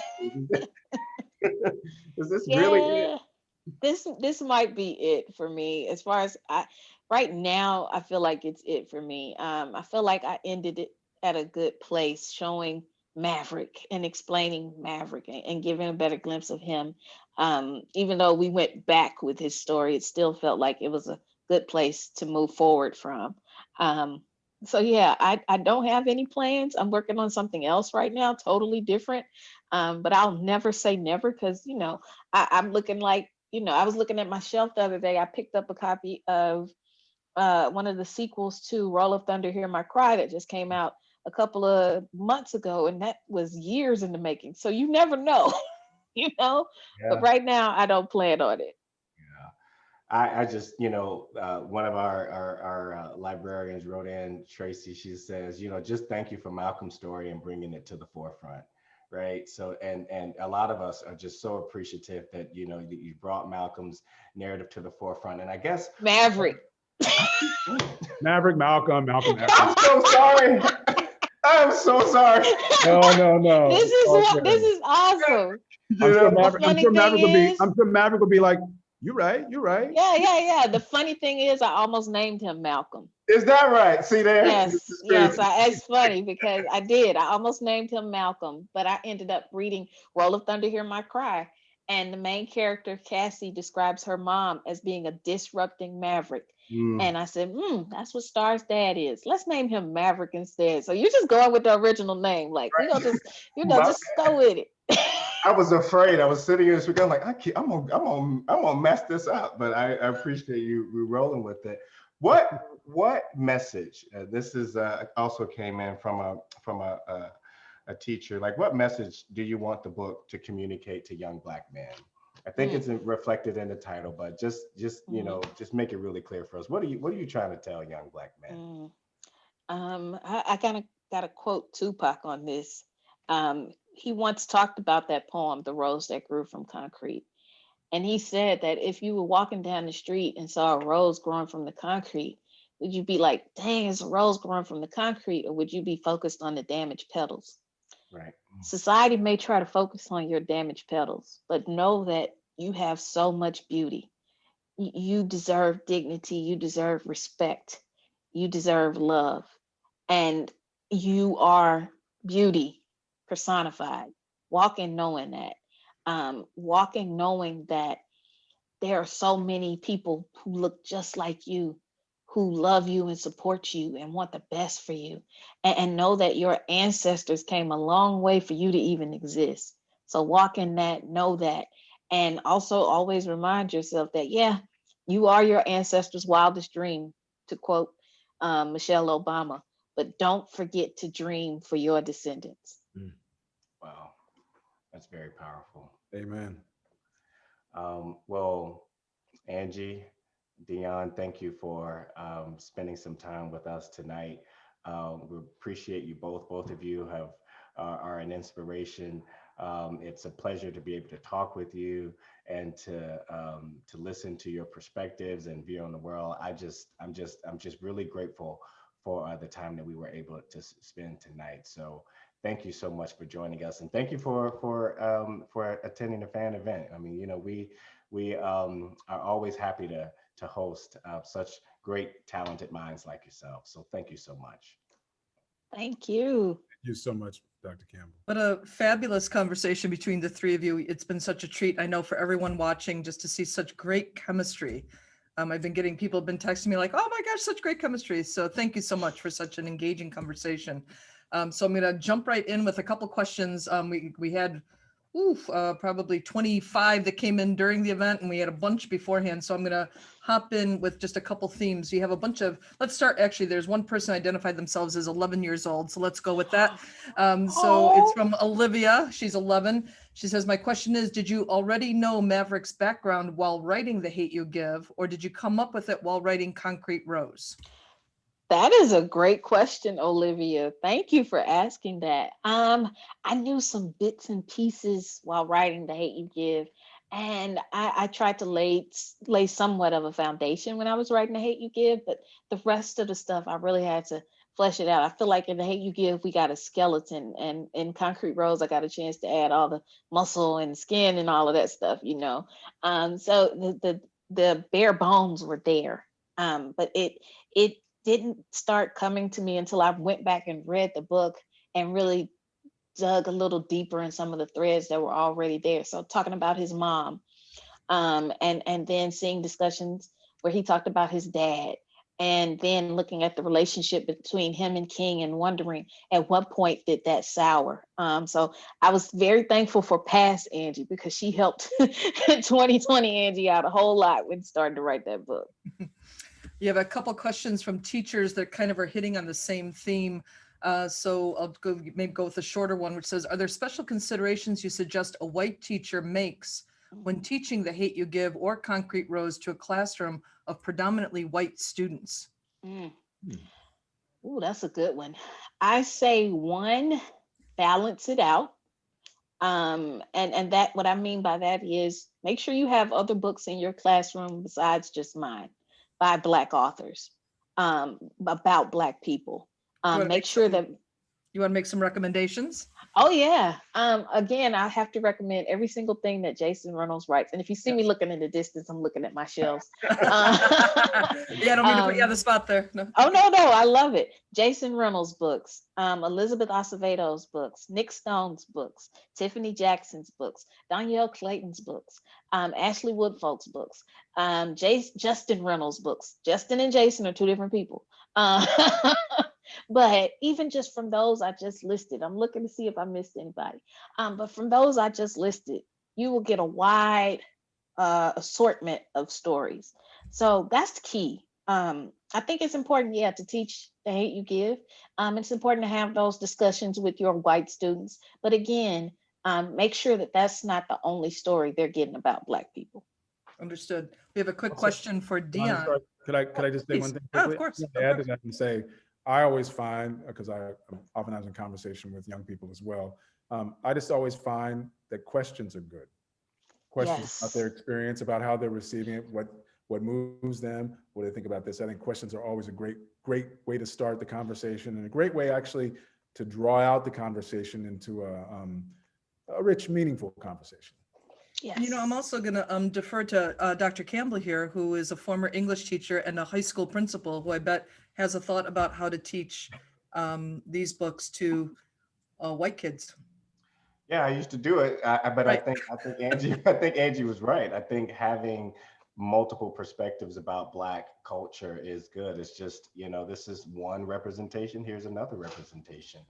is this really it? This might be it for me. As far as right now, I feel like it's it for me. I feel like I ended it at a good place, showing Maverick and explaining Maverick and giving a better glimpse of him. Even though we went back with his story, it still felt like it was a good place to move forward from. So yeah, I don't have any plans. I'm working on something else right now, totally different. But I'll never say never, because I'm looking like, I was looking at my shelf the other day. I picked up a copy of one of the sequels to Roll of Thunder, Hear My Cry, that just came out a couple of months ago, and that was years in the making. So you never know, But Yeah. right now I don't plan on it. I just, one of our librarians wrote in, Tracy, she says, just thank you for Malcolm's story and bringing it to the forefront. Right. So, and a lot of us are just so appreciative that, you brought Malcolm's narrative to the forefront. And I guess Maverick. Malcolm. I'm so sorry. I'm so sorry. No. This is awesome. I'm sure The Maverick will be like, you're right. Yeah. The funny thing is, I almost named him Malcolm. Is that right? See there? Yes. It's funny because I almost named him Malcolm, but I ended up reading Roll of Thunder, Hear My Cry. And the main character, Cassie, describes her mom as being a disrupting maverick. And I said, that's what Starr's dad is. Let's name him Maverick instead. So you're just going with the original name. Like, right. we're gonna just go with it. I was afraid. I was sitting here this week. I'm like, I'm gonna mess this up. But I appreciate you rolling with it. What message? This is also came in from a teacher. Like, what message do you want the book to communicate to young Black men? I think it's reflected in the title, but just just make it really clear for us. What are you trying to tell young Black men? I kind of got to quote Tupac on this. He once talked about that poem, The Rose That Grew from Concrete. And he said that if you were walking down the street and saw a rose growing from the concrete, would you be like, dang, it's a rose growing from the concrete? Or would you be focused on the damaged petals? Right. Society may try to focus on your damaged petals, but know that you have so much beauty. You deserve dignity. You deserve respect. You deserve love. And you are beauty personified. Walking knowing that. Walking knowing that there are so many people who look just like you, who love you and support you and want the best for you, and know that your ancestors came a long way for you to even exist. So walk in that, know that, and also always remind yourself that, yeah, you are your ancestors' wildest dream, to quote Michelle Obama, but don't forget to dream for your descendants. Wow, that's very powerful. Amen. Well, Angie, Dion, thank you for spending some time with us tonight. We appreciate you both. Both of you are an inspiration. It's a pleasure to be able to talk with you and to listen to your perspectives and view on the world. I'm just really grateful for the time that we were able to spend tonight. So thank you so much for joining us, and thank you for attending the fan event. I mean, we are always happy to host such great talented minds like yourself. So thank you so much. Thank you. Thank you so much, Dr. Campbell. What a fabulous conversation between the three of you. It's been such a treat, I know, for everyone watching, just to see such great chemistry. I've been getting people have been texting me like, oh my gosh, such great chemistry. So thank you so much for such an engaging conversation. So I'm going to jump right in with a couple questions. We had probably 25 that came in during the event, and we had a bunch beforehand. So I'm going to hop in with just a couple themes. You have a bunch of, let's start, actually, there's one person identified themselves as 11 years old. So let's go with that. So it's from Olivia. She's 11. She says, my question is, did you already know Maverick's background while writing The Hate You Give, or did you come up with it while writing Concrete Rose? That is a great question, Olivia. Thank you for asking that. I knew some bits and pieces while writing The Hate You Give, and I tried to lay somewhat of a foundation when I was writing The Hate You Give, but the rest of the stuff I really had to flesh it out. I feel like in The Hate You Give, we got a skeleton, and in Concrete Rose, I got a chance to add all the muscle and skin and all of that stuff, you know. So the bare bones were there, but it didn't start coming to me until I went back and read the book and really dug a little deeper in some of the threads that were already there. So talking about his mom, and then seeing discussions where he talked about his dad, and then looking at the relationship between him and King and wondering at what point did that sour. So I was very thankful for past Angie, because she helped 2020 Angie out a whole lot when starting to write that book. You have a couple questions from teachers that kind of are hitting on the same theme. So I'll maybe go with a shorter one, which says, are there special considerations you suggest a white teacher makes when teaching The Hate You Give or Concrete Rose to a classroom of predominantly white students? Ooh, that's a good one. I say one, balance it out. And that, what I mean by that is, make sure you have other books in your classroom besides just mine, by Black authors, about Black people. Make sure that you want to make some recommendations. Oh yeah. Again, I have to recommend every single thing that Jason Reynolds writes. And if you see me looking in the distance, I'm looking at my shelves. Yeah, I don't mean to put you on the spot there. No. Oh no, I love it. Jason Reynolds books, Elizabeth Acevedo's books, Nick Stone's books, Tiffany Jackson's books, Danielle Clayton's books, Ashley Woodfolk's books, Justin Reynolds' books. Justin and Jason are two different people. But even just from those I just listed, I'm looking to see if I missed anybody. But from those I just listed, you will get a wide assortment of stories. So that's the key. I think it's important, to teach The Hate You Give. It's important to have those discussions with your white students. But again, make sure that that's not the only story they're getting about Black people. Understood. We have a quick question for Dion. Could I just say one thing quickly? Of course. Add to that and say, I always find, because I'm often having a conversation with young people as well, I just always find that questions are good. Questions about their experience, about how they're receiving it, what moves them, what they think about this. I think questions are always a great way to start the conversation, and a great way actually to draw out the conversation into a rich, meaningful conversation. Yes. You know, I'm also going to defer to Dr. Campbell here, who is a former English teacher and a high school principal, who I bet has a thought about how to teach these books to white kids. Yeah, I used to do it, but Right. I think Angie was right. I think having multiple perspectives about Black culture is good. It's just, this is one representation. Here's another representation.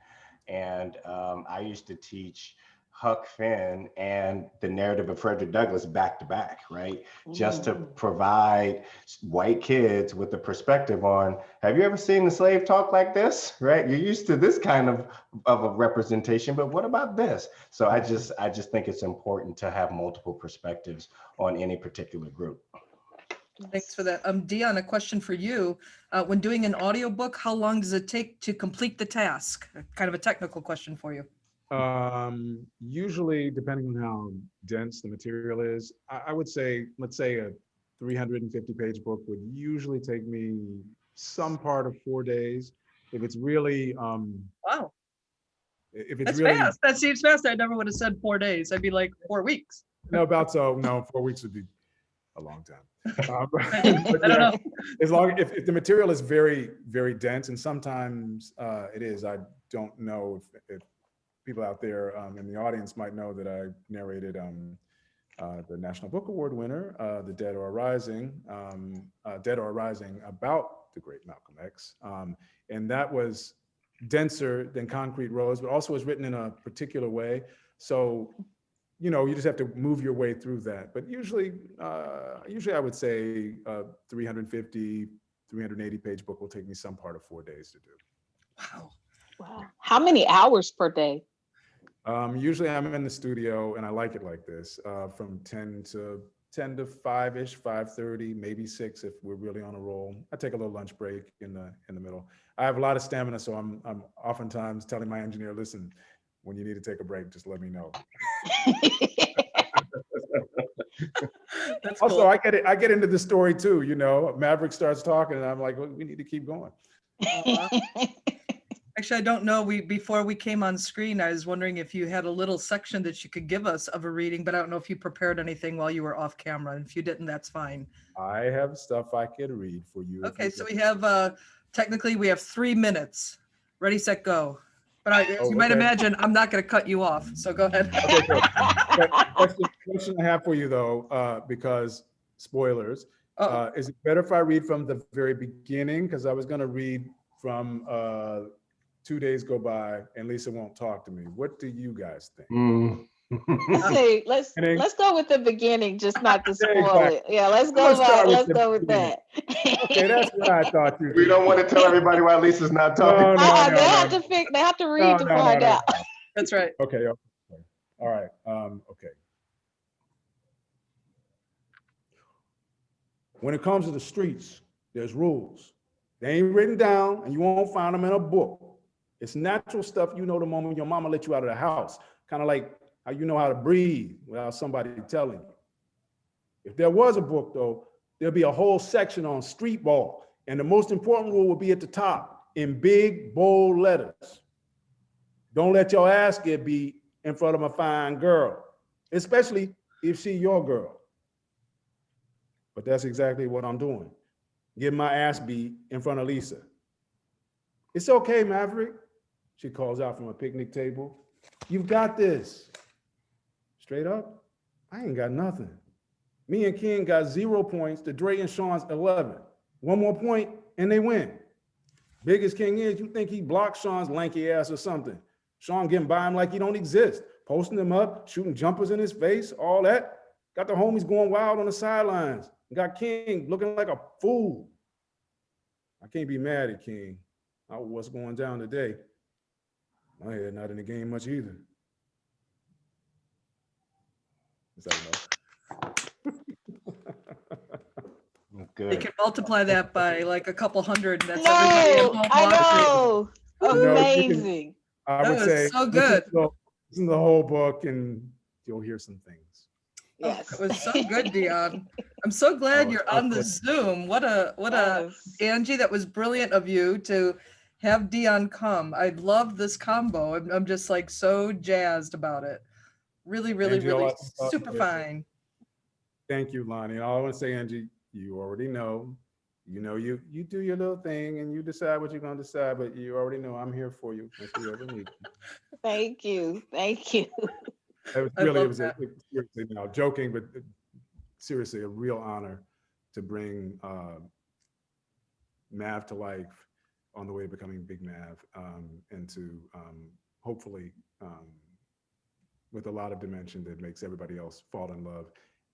And I used to teach Huck Finn and the narrative of Frederick Douglass back to back, right? Just to provide white kids with the perspective on, have you ever seen the slave talk like this, right? You're used to this kind of a representation, but what about this? So I just think it's important to have multiple perspectives on any particular group. Thanks for that. Dion, a question for you. When doing an audiobook, how long does it take to complete the task? Kind of a technical question for you. Usually, depending on how dense the material is, I would say, let's say a 350-page book would usually take me some part of 4 days. If it's really, Wow. If it's That's really fast. That seems fast. I never would have said 4 days. I'd be like 4 weeks. no, 4 weeks would be a long time. I don't know. As long if the material is very, very dense, and sometimes it is. I don't know if people out there in the audience might know that I narrated the National Book Award winner, The Dead Are Rising, about the great Malcolm X. And that was denser than Concrete Rose, but also was written in a particular way. So, you know, you just have to move your way through that. But usually I would say 350, 380 page book will take me some part of 4 days to do. Wow. Wow. How many hours per day? Usually I'm in the studio, and I like it like this, from 10 to 5-ish, 5:30, maybe 6 if we're really on a roll. I take a little lunch break in the middle. I have a lot of stamina, so I'm oftentimes telling my engineer, listen, when you need to take a break, just let me know. That's Also, cool. I get into the story too, you know. Maverick starts talking, and I'm like, well, we need to keep going. Actually, I don't know. Before we came on screen, I was wondering if you had a little section that you could give us of a reading, but I don't know if you prepared anything while you were off camera. And if you didn't, that's fine. I have stuff I could read for you. Okay, so we have technically we have 3 minutes. Ready, set, go. But as you might okay. imagine, I'm not going to cut you off. So go ahead. Okay, good. Question I have for you though, because spoilers, is it better if I read from the very beginning? Because I was going to read from 2 days go by and Lisa won't talk to me. What do you guys think? Let's go with the beginning, just not to spoil Exactly. it. Yeah, let's go with beginning. that. Okay, that's what I thought you. We don't want to tell everybody why Lisa's not talking. They have to read to find out. That's right. Okay. All right. Okay. When it comes to the streets, there's rules. They ain't written down, and you won't find them in a book. It's natural stuff you know the moment your mama let you out of the house. Kind of like how you know how to breathe without somebody telling you. If there was a book, though, there'd be a whole section on street ball. And the most important rule would be at the top in big, bold letters. Don't let your ass get beat in front of a fine girl, especially if she your girl. But that's exactly what I'm doing. Getting my ass beat in front of Lisa. It's okay, Maverick, she calls out from a picnic table. You've got this. Straight up, I ain't got nothing. Me and King got 0 points to Dre and Sean's 11. One more point and they win. Big as King is, you think he blocked Sean's lanky ass or something. Sean getting by him like he don't exist. Posting him up, shooting jumpers in his face, all that. Got the homies going wild on the sidelines. Got King looking like a fool. I can't be mad at King. What's going down today? My head not in the game much either. Is that enough? Good. They can multiply that by like a couple hundred. And that's No, everybody I involved. know. Amazing. I would That was say so good. Listen to the whole book and you'll hear some things. Yes. It was so good, Dion. I'm so glad you're on the Zoom. What a Angie, that was brilliant of you to have Dion come. I love this combo. I'm just like so jazzed about it. Really, really, Angie, really all I- super fine. Thank you, Lonnie. All I want to say, Angie, you already know. You know, you do your little thing and you decide what you're going to decide, but you already know I'm here for you if you ever need me. Thank you. Thank you. Seriously now, joking, but seriously, a real honor to bring Mav to life on the way to becoming Big Mav, and to hopefully with a lot of dimension that makes everybody else fall in love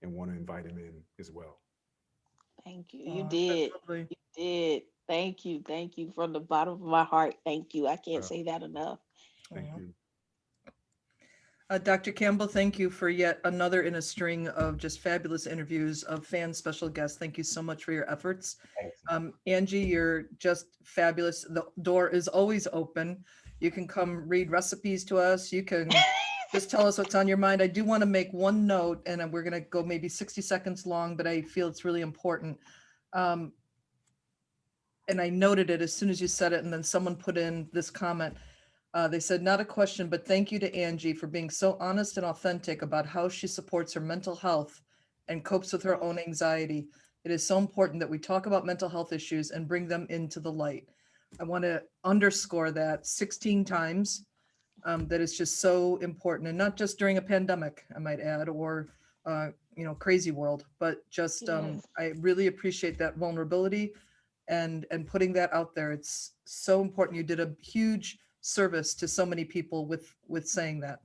and want to invite him in as well. Thank you. You did. You did. Thank you. Thank you from the bottom of my heart. Thank you. I can't say that enough. Thank you. Dr. Campbell, thank you for yet another in a string of just fabulous interviews of fan special guests. Thank you so much for your efforts. Angie, you're just fabulous. The door is always open. You can come read recipes to us. You can just tell us what's on your mind. I do want to make one note, and we're going to go maybe 60 seconds long, but I feel it's really important. And I noted it as soon as you said it, and then someone put in this comment. They said, not a question, but thank you to Angie for being so honest and authentic about how she supports her mental health and copes with her own anxiety. It is so important that we talk about mental health issues and bring them into the light. I want to underscore that 16 times, that is just so important, and not just during a pandemic, I might add, or crazy world, but just Yes. I really appreciate that vulnerability and putting that out there. It's so important. You did a huge service to so many people with saying that.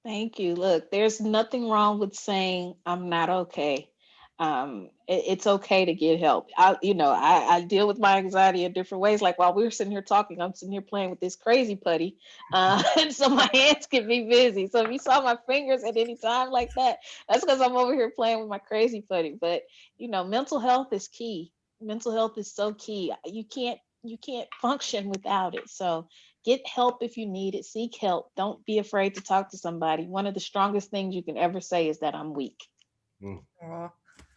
Thank you. Look, there's nothing wrong with saying I'm not okay. It's okay to get help. I deal with my anxiety in different ways. Like while we were sitting here talking, I'm sitting here playing with this crazy putty, and so my hands can be busy. So if you saw my fingers at any time like that, that's because I'm over here playing with my crazy putty. But mental health is key. Mental health is so key. You can't function without it. So get help if you need it. Seek help. Don't be afraid to talk to somebody. One of the strongest things you can ever say is that I'm weak. Aw.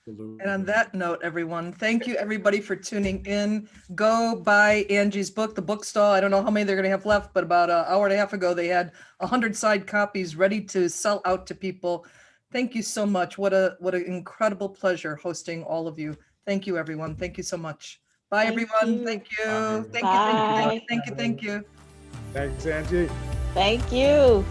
Absolutely. And on that note, everyone, thank you everybody for tuning in. Go buy Angie's book, The Bookstall. I don't know how many they're going to have left, but about an hour and a half ago, they had 100 side copies ready to sell out to people. Thank you so much. What an incredible pleasure hosting all of you. Thank you, everyone. Thank you so much. Bye, Thank everyone. you. Thank you. Bye. Thank you. Thank you. Bye. Thank you. Thank you. Thanks, Angie. Thank you.